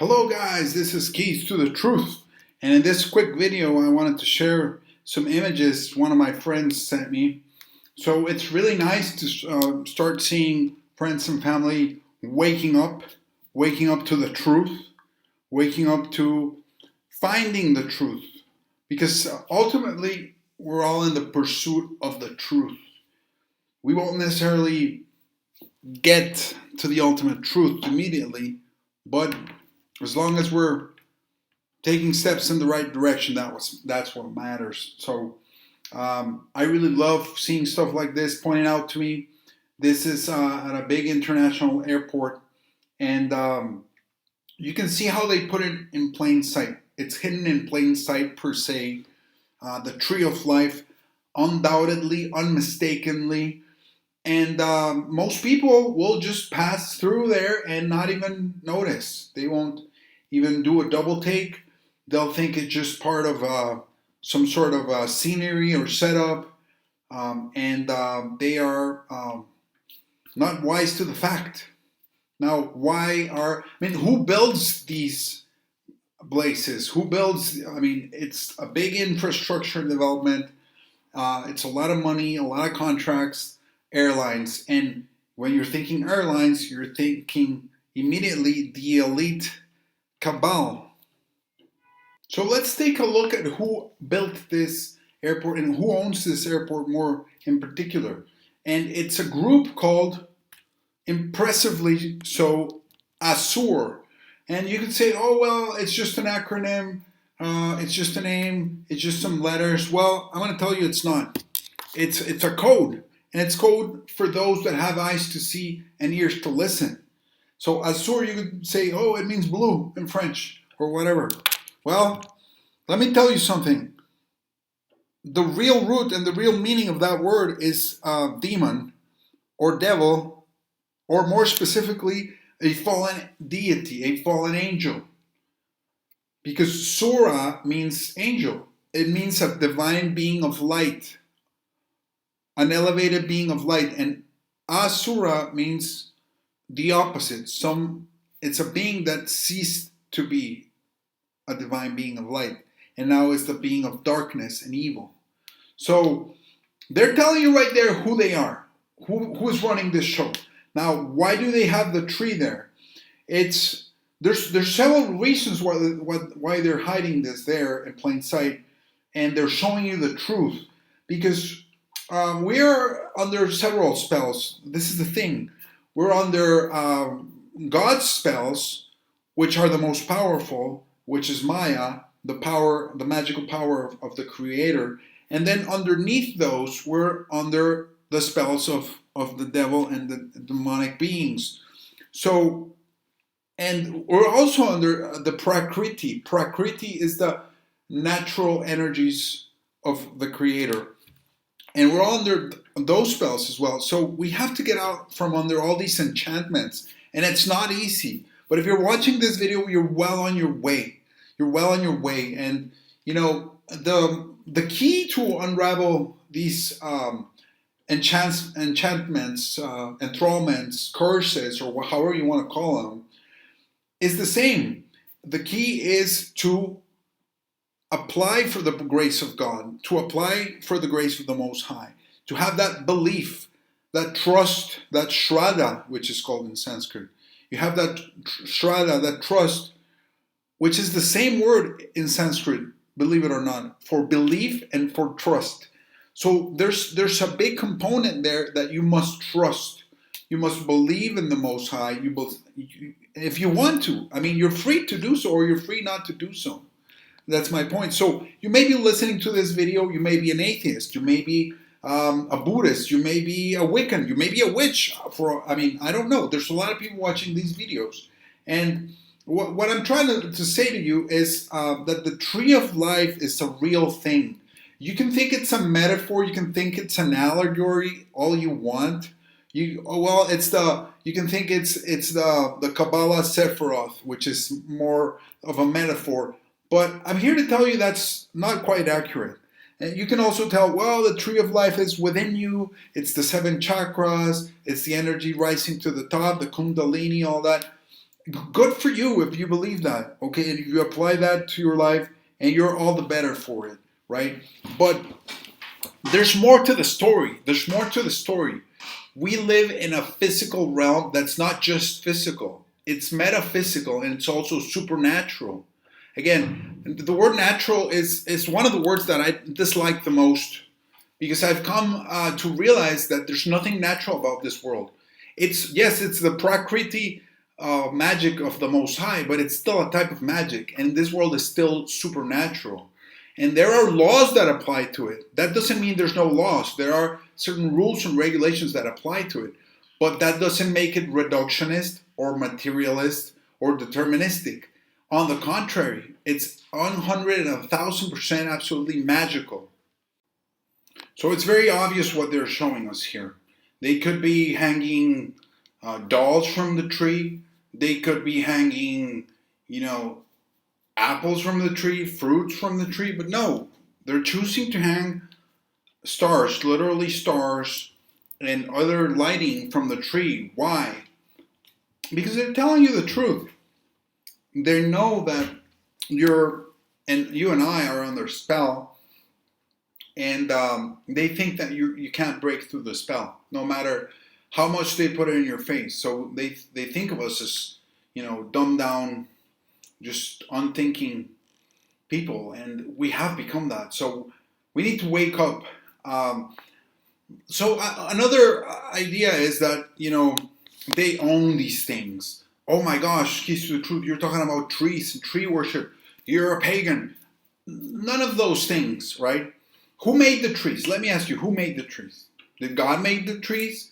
Hello guys, this is Keys to the Truth, and in this quick video I wanted to share some images one of my friends sent me. So it's really nice to start seeing friends and family waking up to the truth, waking up to finding the truth, because ultimately we're all in the pursuit of the truth. We won't necessarily get to the ultimate truth immediately, but as long as we're taking steps in the right direction, that's what matters. So I really love seeing stuff like this pointed out to me. This is at a big international airport, and you can see how they put it in plain sight. It's hidden in plain sight per se. The tree of life, undoubtedly, unmistakably, and most people will just pass through there and not even notice. They won't even do a double take. They'll think it's just part of some sort of scenery or setup, and they are not wise to the fact. Now, who builds these places? Who builds? It's a big infrastructure development. It's a lot of money, a lot of contracts, airlines. And when you're thinking airlines, you're thinking immediately the elite cabal. So let's take a look at who built this airport and who owns this airport more in particular. And it's a group called, impressively so, ASUR. And you could say, oh, well, it's just an acronym, it's just a name, it's just some letters. Well, I'm going to tell you it's not. It's a code. And it's code for those that have eyes to see and ears to listen. So ASUR, you could say, oh, it means blue in French or whatever. Well, let me tell you something. The real root and the real meaning of that word is demon or devil, or more specifically, a fallen deity, a fallen angel. Because Sura means angel. It means a divine being of light, an elevated being of light. And Asura means the opposite. It's a being that ceased to be a divine being of light, and now is the being of darkness and evil. So they're telling you right there who they are, who's running this show. Now, why do they have the tree there? There's several reasons why they're hiding this there in plain sight, and they're showing you the truth. Because we're under several spells. This is the thing. We're under God's spells, which are the most powerful, which is Maya, the magical power of the Creator. And then underneath those, we're under the spells of the devil and the demonic beings. So, and we're also under the Prakriti. Prakriti is the natural energies of the Creator. And we're under those spells as well. So we have to get out from under all these enchantments. And it's not easy. But if you're watching this video, you're well on your way. You're well on your way. And, you know, the key to unravel these enchantments, enthrallments, curses, or however you want to call them, is the same. The key is to apply for the grace of God, to apply for the grace of the Most High, to have that belief, that trust, that shraddha, which is called in Sanskrit. You have that shraddha, that trust, which is the same word in Sanskrit, believe it or not, for belief and for trust. So there's a big component there that you must trust. You must believe in the Most High. If you want to. I mean, you're free to do so, or you're free not to do so. That's my point. So you may be listening to this video. You may be an atheist. You may be a Buddhist. You may be a Wiccan. You may be a witch. I don't know. There's a lot of people watching these videos. And what I'm trying to say to you is that the tree of life is a real thing. You can think it's a metaphor. You can think it's an allegory all you want. You can think it's the Kabbalah Sephiroth, which is more of a metaphor. But I'm here to tell you that's not quite accurate. And you can also tell, well, the tree of life is within you. It's the 7 chakras. It's the energy rising to the top, the kundalini, all that. Good for you if you believe that, okay? And you apply that to your life, and you're all the better for it, right? But there's more to the story. There's more to the story. We live in a physical realm that's not just physical, it's metaphysical, and it's also supernatural. Again, the word natural is one of the words that I dislike the most, because I've come to realize that there's nothing natural about this world. It's, yes, it's the prakriti magic of the Most High, but it's still a type of magic, and this world is still supernatural. And there are laws that apply to it. That doesn't mean there's no laws. There are certain rules and regulations that apply to it, but that doesn't make it reductionist or materialist or deterministic. On the contrary, it's 100 and 1,000% absolutely magical. So it's very obvious what they're showing us here. They could be hanging dolls from the tree. They could be hanging, apples from the tree, fruits from the tree. But no, they're choosing to hang stars, literally stars, and other lighting from the tree. Why? Because they're telling you the truth. They know that you and I are under spell, and they think that you can't break through the spell, no matter how much they put it in your face. So they think of us as, dumbed down, just unthinking people, and we have become that. So we need to wake up. Another idea is that they own these things. Oh my gosh, keys to the truth. You're talking about trees and tree worship. You're a pagan. None of those things, right? Who made the trees? Let me ask you, who made the trees? Did God make the trees?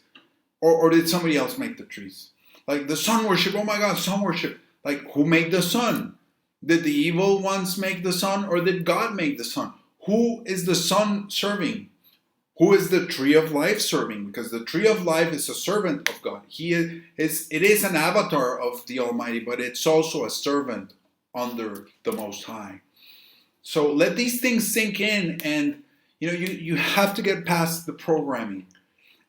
Or did somebody else make the trees? Like the sun worship, oh my God, sun worship. Like, who made the sun? Did the evil ones make the sun, or did God make the sun? Who is the sun serving? Who is the tree of life serving? Because the tree of life is a servant of God. It is an avatar of the Almighty, but it's also a servant under the Most High. So let these things sink in, and you have to get past the programming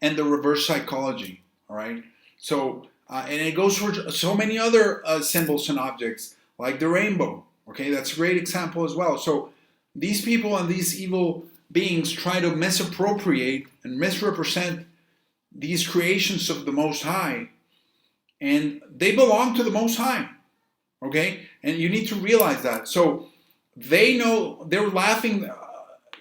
and the reverse psychology. All right. So and it goes for so many other symbols and objects, like the rainbow. Okay, that's a great example as well. So these people and these evil beings try to misappropriate and misrepresent these creations of the Most High, and they belong to the Most High. Okay, and you need to realize that. So they know, they're laughing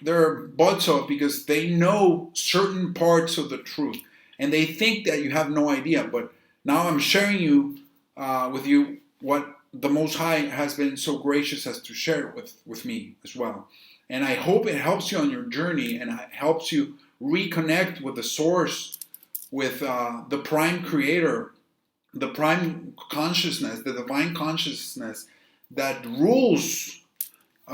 their butts off because they know certain parts of the truth, and they think that you have no idea. But now I'm sharing with you what the Most High has been so gracious as to share with me as well. And I hope it helps you on your journey, and it helps you reconnect with the source, with the prime creator, the prime consciousness, the divine consciousness that rules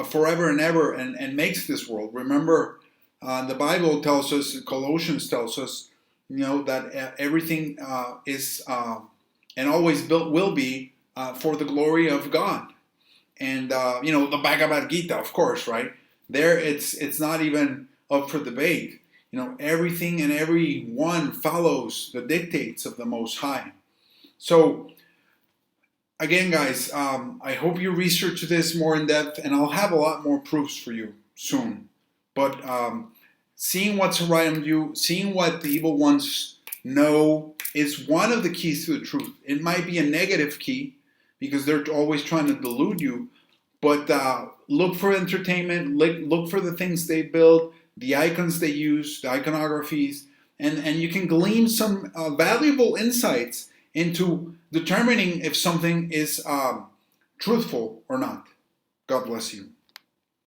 forever and ever, and makes this world. Remember, the Bible tells us, Colossians tells us, that everything is and always will be for the glory of God. And the Bhagavad Gita, of course, right? There, it's not even up for debate. Everything and everyone follows the dictates of the Most High. So again, guys, I hope you research this more in depth, and I'll have a lot more proofs for you soon. But seeing what's around you, seeing what the evil ones know, is one of the keys to the truth. It might be a negative key because they're always trying to delude you, but look for entertainment, look for the things they build, the icons they use, the iconographies, and you can glean some valuable insights into determining if something is truthful or not. God bless you.